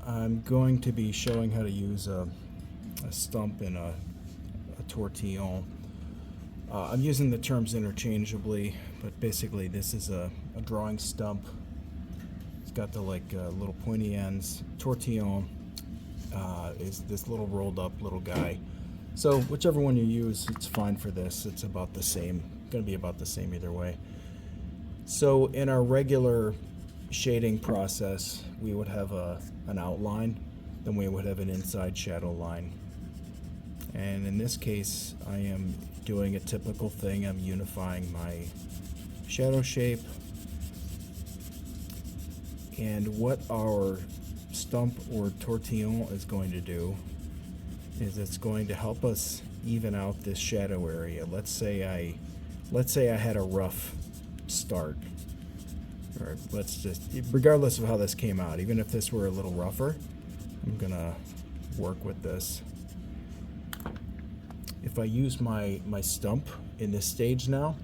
I'm going to be showing how to use a stump and a tortillon. I'm using the terms interchangeably, but basically this is a drawing stump. It's got the little pointy ends. Tortillon is this little rolled up little guy. So whichever one you use, it's fine for this. It's about the same. Going to be about the same either way. So in our regular shading process, we would have an outline, then we would have an inside shadow line. And in this case, I am doing a typical thing. I'm unifying my shadow shape. And what our stump or tortillon is going to do is it's going to help us even out this shadow area. Let's say I had a rough start. Or let's just, regardless of how this came out, even if this were a little rougher, I'm gonna work with this. If I use my stump in this stage now,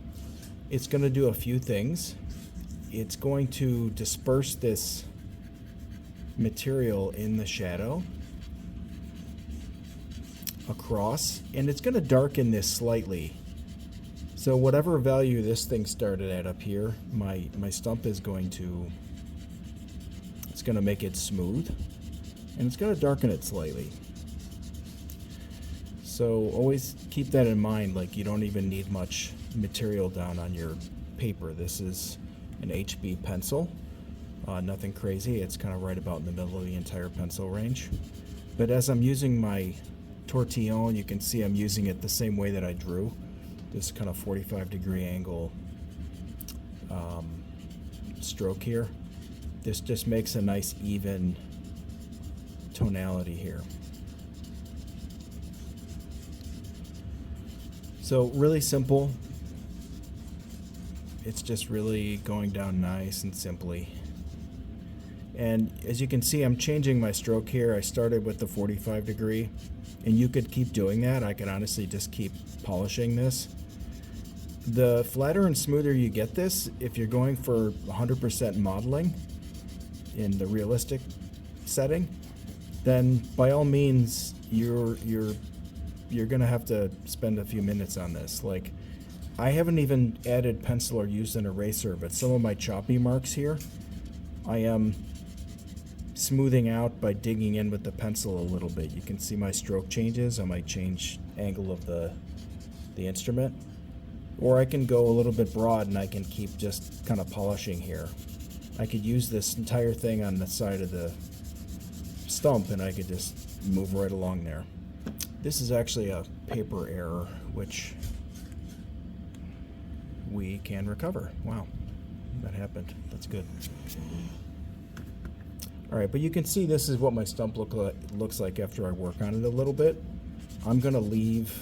it's gonna do a few things. It's going to disperse this material in the shadow across, and it's gonna darken this slightly. So whatever value this thing started at up here, my stump is going to, it's going to make it smooth, and it's going to darken it slightly. So always keep that in mind, like you don't even need much material down on your paper. This is an HB pencil, nothing crazy. It's kind of right about in the middle of the entire pencil range. But as I'm using my tortillon, you can see I'm using it the same way that I drew. This kind of 45-degree angle stroke here. This just makes a nice even tonality here. So really simple. It's just really going down nice and simply. And as you can see, I'm changing my stroke here. I started with the 45-degree, and you could keep doing that. I could honestly just keep polishing this. The flatter and smoother you get this, if you're going for 100% modeling in the realistic setting, then by all means you're gonna have to spend a few minutes on this. Like, I haven't even added pencil or used an eraser, but some of my choppy marks here, I am smoothing out by digging in with the pencil a little bit. You can see my stroke changes. I might change angle of the instrument. Or I can go a little bit broad and I can keep just kind of polishing here. I could use this entire thing on the side of the stump and I could just move right along there. This is actually a paper error, which we can recover. Wow, that happened. That's good. All right, but you can see this is what my stump looks like after I work on it a little bit. I'm gonna leave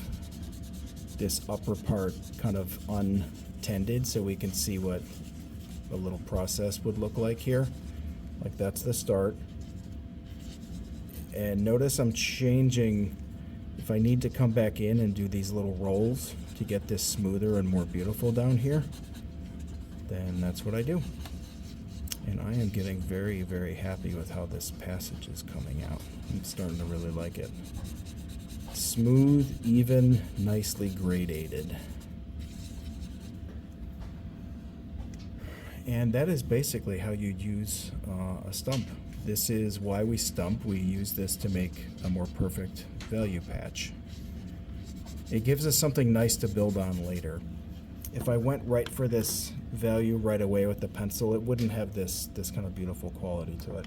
this upper part kind of untended so we can see what a little process would look like here. Like, that's the start. And notice I'm changing. If I need to come back in and do these little rolls to get this smoother and more beautiful down here, then that's what I do. And I am getting very, very happy with how this passage is coming out. I'm starting to really like it. Smooth, even, nicely gradated. And that is basically how you'd use a stump. This is why we stump. We use this to make a more perfect value patch. It gives us something nice to build on later. If I went right for this value right away with the pencil, it wouldn't have this kind of beautiful quality to it.